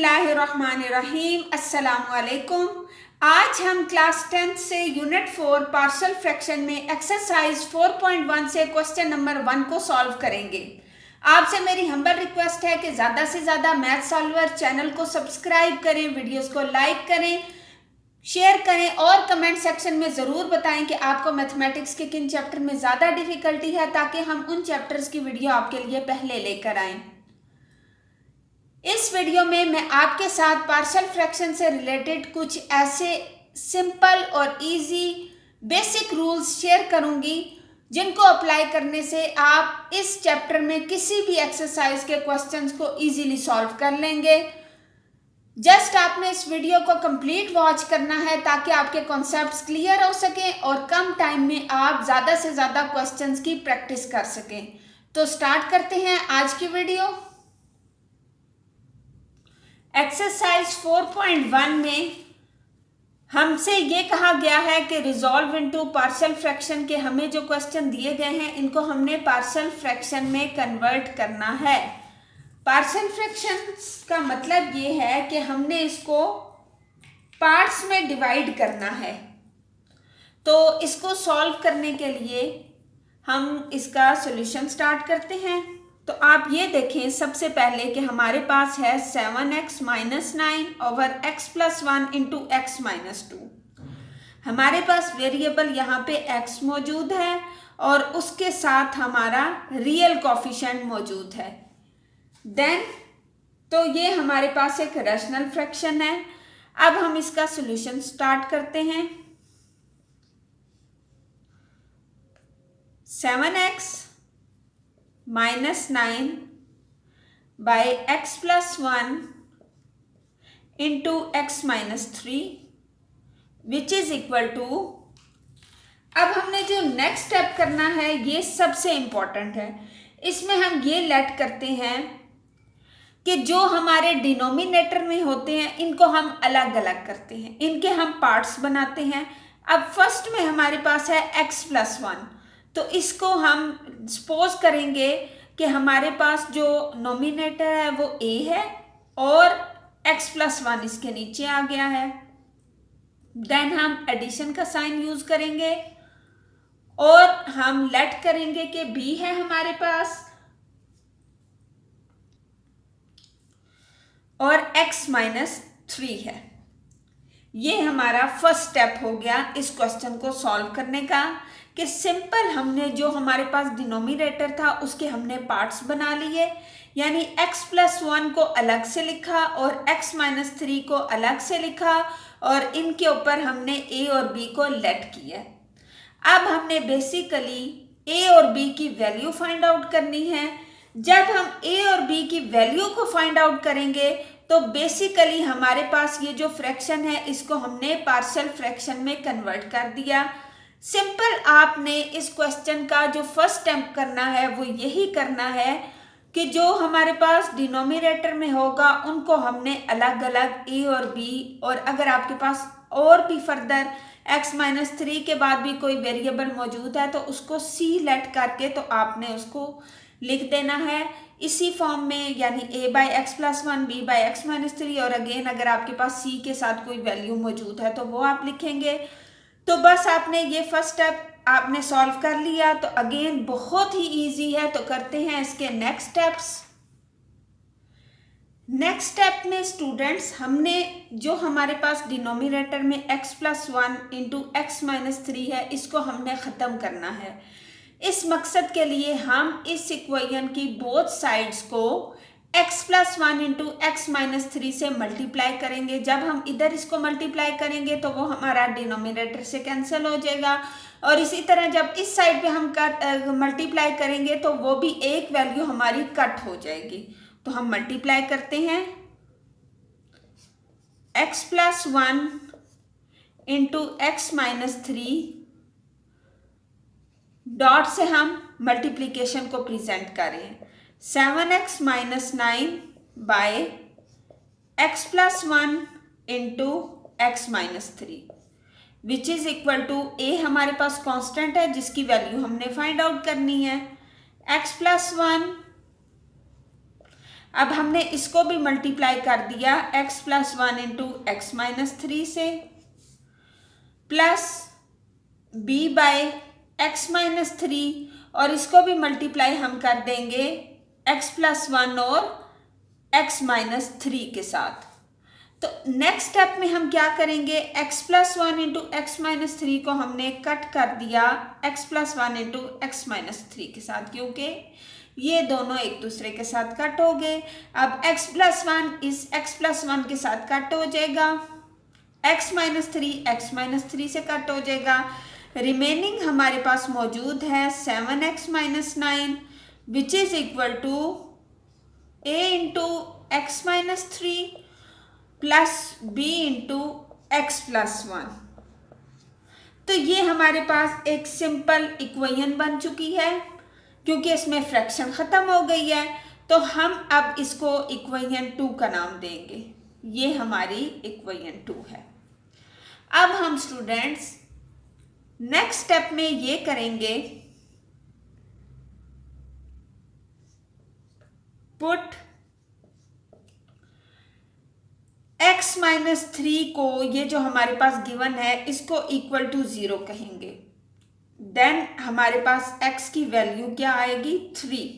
बिस्मिल्लाहिर्रहमानिर्रहीम। अस्सलामुअलैकुम। आज हम क्लास 10th से यूनिट 4 पार्शियल फ्रैक्शन में एक्सरसाइज 4.1 से क्वेश्चन नंबर 1 को सॉल्व करेंगे। आपसे मेरी हम्बल रिक्वेस्ट है कि ज़्यादा से ज़्यादा मैथ सॉल्वर चैनल को सब्सक्राइब करें, वीडियोस को लाइक करें, शेयर करें और कमेंट सेक्शन में ज़रूर बताएं कि आपको मैथमेटिक्स के किन चैप्टर में ज़्यादा डिफ़िकल्टी है, ताकि हम उन चैप्टर्स की वीडियो आपके लिए पहले लेकर आएँ। इस वीडियो में मैं आपके साथ पार्शियल फ्रैक्शन से रिलेटेड कुछ ऐसे सिंपल और इजी बेसिक रूल्स शेयर करूंगी जिनको अप्लाई करने से आप इस चैप्टर में किसी भी एक्सरसाइज के क्वेश्चंस को इजीली सॉल्व कर लेंगे। जस्ट आपने इस वीडियो को कंप्लीट वॉच करना है ताकि आपके कॉन्सेप्ट्स क्लियर हो सकें और कम टाइम में आप ज़्यादा से ज़्यादा क्वेश्चंस की प्रैक्टिस कर सकें। तो स्टार्ट करते हैं आज की वीडियो। एक्सरसाइज 4.1 में हमसे ये कहा गया है कि रिजॉल्व इनटू पार्शियल फ्रैक्शन के हमें जो क्वेश्चन दिए गए हैं इनको हमने पार्शियल फ्रैक्शन में कन्वर्ट करना है। पार्शियल फ्रैक्शन का मतलब ये है कि हमने इसको पार्ट्स में डिवाइड करना है। तो इसको सॉल्व करने के लिए हम इसका सॉल्यूशन स्टार्ट करते हैं। तो आप ये देखें सबसे पहले कि हमारे पास है 7x - 9 over x + 1 into x - 2। हमारे पास वेरिएबल यहाँ पे x मौजूद है और उसके साथ हमारा रियल कोफिशिएंट मौजूद है। देन तो ये हमारे पास एक रैशनल फ्रैक्शन है। अब हम इसका सॉल्यूशन स्टार्ट करते हैं। 7x - 9 by x + 1 into x - 3 which is equal to। अब हमने जो नेक्स्ट स्टेप करना है ये सबसे इम्पॉर्टेंट है। इसमें हम ये लेट करते हैं कि जो हमारे डिनोमिनेटर में होते हैं इनको हम अलग अलग करते हैं, इनके हम पार्ट्स बनाते हैं। अब फर्स्ट में हमारे पास है x + 1, तो इसको हम सपोज करेंगे कि हमारे पास जो नोमिनेटर है वो a है और x + 1 इसके नीचे आ गया है। देन हम एडिशन का साइन यूज करेंगे और हम लेट करेंगे कि b है हमारे पास और x - 3 है। ये हमारा फर्स्ट स्टेप हो गया इस क्वेश्चन को सॉल्व करने का, कि सिंपल हमने जो हमारे पास डिनोमिनेटर था उसके हमने पार्ट्स बना लिए, यानी x + 1 को अलग से लिखा और x - 3 को अलग से लिखा और इनके ऊपर हमने a और b को लेट किया। अब हमने बेसिकली a और b की वैल्यू फाइंड आउट करनी है। जब हम a और b की वैल्यू को फाइंड आउट करेंगे तो बेसिकली हमारे पास ये जो फ्रैक्शन है इसको हमने पार्शियल फ्रैक्शन में कन्वर्ट कर दिया। सिंपल आपने इस क्वेश्चन का जो फर्स्ट स्टेप करना है वो यही करना है कि जो हमारे पास डिनोमिनेटर में होगा उनको हमने अलग अलग a और b, और अगर आपके पास और भी फर्दर x - 3 के बाद भी कोई वेरिएबल मौजूद है तो उसको c लेट करके तो आपने उसको लिख देना है इसी फॉर्म में, यानी a by x + 1 b by x - 3, और अगेन अगर आपके पास c के साथ कोई वैल्यू मौजूद है तो वो आप लिखेंगे। तो बस आपने ये फर्स्ट स्टेप आपने सॉल्व कर लिया। तो अगेन बहुत ही इजी है, तो करते हैं इसके नेक्स्ट स्टेप्स। नेक्स्ट स्टेप में स्टूडेंट्स हमने जो हमारे पास डिनोमिनेटर में x + 1 इंटू x - 3 है इसको हमने ख़त्म करना है। इस मकसद के लिए हम इस इक्वेशन की बोथ साइड्स को x + 1 इंटू x - 3 से मल्टीप्लाई करेंगे। जब हम इधर इसको मल्टीप्लाई करेंगे तो वो हमारा डिनोमिनेटर से कैंसिल हो जाएगा, और इसी तरह जब इस साइड पे हम मल्टीप्लाई करेंगे तो वो भी एक वैल्यू हमारी कट हो जाएगी। तो हम मल्टीप्लाई करते हैं x + 1 इंटू x - 3, डॉट से हम मल्टीप्लिकेशन को प्रेजेंट कर रहे हैं। 7x - 9 by x + 1 into x - 3 which is equal to a हमारे पास कांस्टेंट है जिसकी वैल्यू हमने फाइंड आउट करनी है। x + 1 अब हमने इसको भी मल्टीप्लाई कर दिया x plus 1 into x minus 3 से, plus b by x minus 3, और इसको भी मल्टीप्लाई हम कर देंगे x प्लस 1 और x माइनस 3 के साथ। तो नेक्स्ट स्टेप में हम क्या करेंगे, x plus 1 into x minus 3 को हमने कट कर दिया x plus 1 into x minus 3 के साथ, क्योंकि ये दोनों एक दूसरे के साथ कट हो गए। अब x प्लस 1 इस x प्लस 1 के साथ कट हो जाएगा, x माइनस 3 एक्स माइनस 3 से कट हो जाएगा। रिमेनिंग हमारे पास मौजूद है 7x minus 9 which is equal to a into x minus 3 plus b into x plus 1। तो ये हमारे पास एक सिंपल इक्वेशन बन चुकी है, क्योंकि इसमें फ्रैक्शन ख़त्म हो गई है, तो हम अब इसको इक्वेशन 2 का नाम देंगे। ये हमारी इक्वेशन 2 है। अब हम स्टूडेंट्स नेक्स्ट स्टेप में ये करेंगे, पुट x माइनस 3 को, ये जो हमारे पास गिवन है, इसको इक्वल टू 0 कहेंगे। देन हमारे पास x की वैल्यू क्या आएगी, 3।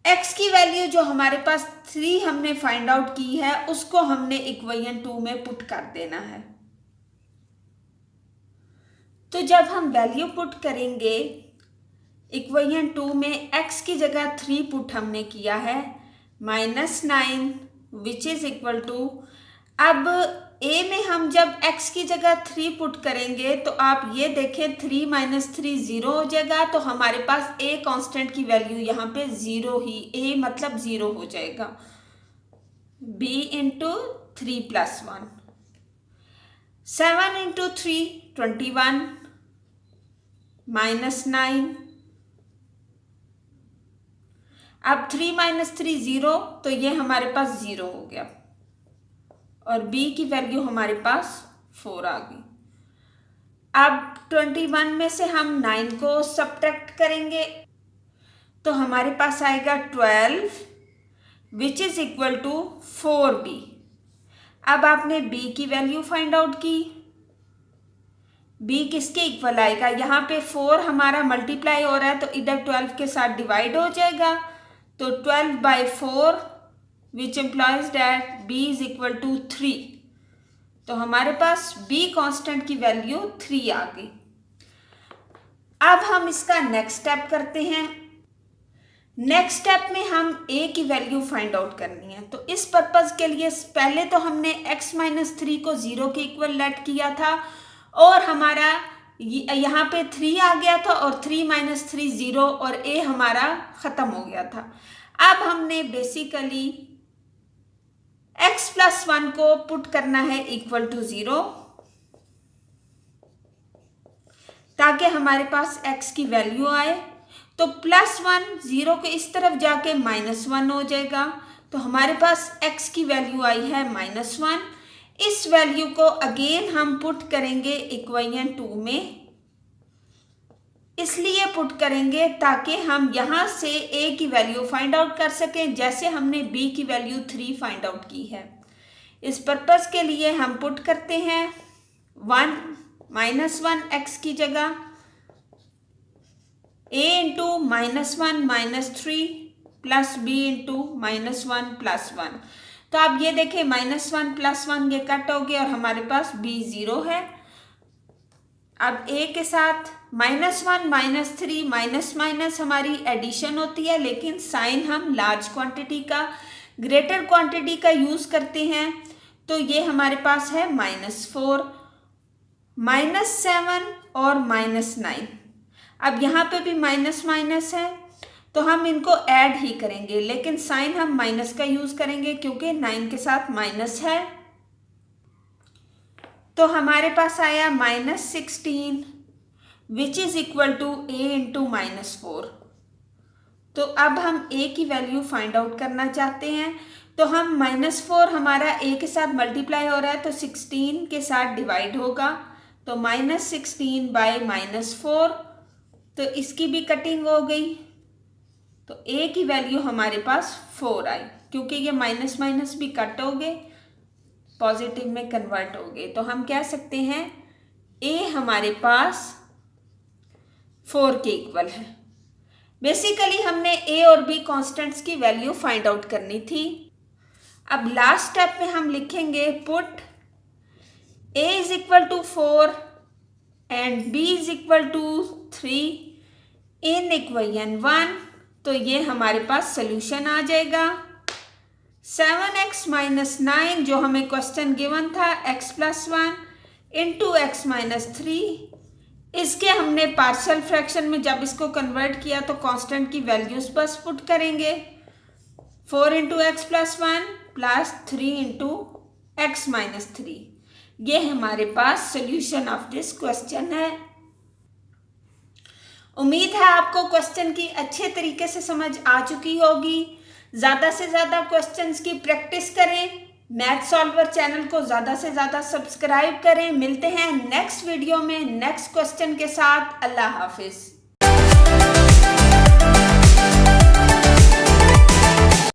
x की वैल्यू जो हमारे पास 3 हमने फाइंड आउट की है, उसको हमने इक्वेशन 2 में पुट कर देना है। तो जब हम वैल्यू पुट करेंगे इक्वेशन 2 में, x की जगह 3 पुट हमने किया है, -9 विच इज इक्वल टू, अब a में हम जब x की जगह 3 पुट करेंगे तो आप ये देखें 3 माइनस 3 0 हो जाएगा, तो हमारे पास a कांस्टेंट की वैल्यू यहाँ पे 0 ही, a मतलब 0 हो जाएगा। b इंटू 3 प्लस 1, 7 इंटू 3 21 -9, अब 3 माइनस 3 0, तो ये हमारे पास 0 हो गया, और b की वैल्यू हमारे पास 4 आ गई। अब 21 में से हम 9 को सब्ट्रैक्ट करेंगे, तो हमारे पास आएगा 12 विच इज इक्वल टू 4b। अब आपने b की वैल्यू फाइंड आउट की, b किसके इक्वल आएगा, यहाँ पे 4 हमारा मल्टीप्लाई हो रहा है, तो इधर 12 के साथ डिवाइड हो जाएगा, तो 12 by 4 which implies that b is equal to 3। तो हमारे पास b कांस्टेंट की वैल्यू 3 आ गई। अब हम इसका नेक्स्ट स्टेप करते हैं। नेक्स्ट स्टेप में हम a की वैल्यू फाइंड आउट करनी है, तो इस पर्पज के लिए पहले तो हमने x माइनस 3 को 0 के इक्वल लेट किया था, और हमारा यहाँ पे 3 आ गया था, और 3 माइनस 3 0, और a हमारा ख़त्म हो गया था। अब हमने बेसिकली x प्लस 1 को पुट करना है इक्वल टू 0, ताकि हमारे पास x की वैल्यू आए। तो +1 0 के इस तरफ जाके -1 हो जाएगा, तो हमारे पास x की वैल्यू आई है -1। इस वैल्यू को अगेन हम पुट करेंगे इक्वेशन 2 में, इसलिए पुट करेंगे ताकि हम यहाँ से a की वैल्यू फाइंड आउट कर सकें, जैसे हमने b की वैल्यू 3 फाइंड आउट की है। इस पर्पस के लिए हम पुट करते हैं 1 -1 x की जगह, a into -1 -3 plus b into -1 plus 1। तो आप ये देखें -1 प्लस 1 ये कट हो गया, और हमारे पास b 0 है। अब a के साथ -1 -3 माइनस माइनस हमारी एडिशन होती है, लेकिन साइन हम लार्ज क्वांटिटी का, ग्रेटर क्वांटिटी का यूज करते हैं, तो ये हमारे पास है -4 -7 और -9। अब यहाँ पे भी माइनस माइनस है, तो हम इनको ऐड ही करेंगे, लेकिन साइन हम माइनस का यूज करेंगे क्योंकि 9 के साथ माइनस है। तो हमारे पास आया -16 which is equal to a into -4। तो अब हम a की वैल्यू फाइंड आउट करना चाहते हैं, तो हम -4 हमारा a के साथ मल्टीप्लाई हो रहा है, तो 16 के साथ डिवाइड होगा, तो -16 बाय -4, तो इसकी भी कटिंग हो गई, तो a की वैल्यू हमारे पास 4 आई, क्योंकि ये माइनस माइनस भी कट हो गए, पॉजिटिव में कन्वर्ट हो गए। तो हम कह सकते हैं a हमारे पास 4 के इक्वल है। बेसिकली हमने a और b कॉन्स्टेंट्स की वैल्यू फाइंड आउट करनी थी। अब लास्ट स्टेप में हम लिखेंगे put a is equal to 4 and b is equal to 3 in equation 1। तो ये हमारे पास सोल्यूशन आ जाएगा। 7x माइनस 9 जो हमें क्वेश्चन गिवन था x plus 1 into x minus 3, इसके हमने पार्शियल फ्रैक्शन में जब इसको कन्वर्ट किया तो कांस्टेंट की वैल्यूज बस पुट करेंगे। 4 into x plus 1 plus 3 into x minus 3, ये हमारे पास सोल्यूशन ऑफ दिस क्वेश्चन है। उम्मीद है आपको क्वेश्चन की अच्छे तरीके से समझ आ चुकी होगी। ज़्यादा से ज़्यादा क्वेश्चंस की प्रैक्टिस करें, मैथ सॉल्वर चैनल को ज़्यादा से ज़्यादा सब्सक्राइब करें। मिलते हैं नेक्स्ट वीडियो में नेक्स्ट क्वेश्चन के साथ। अल्लाह हाफिज़।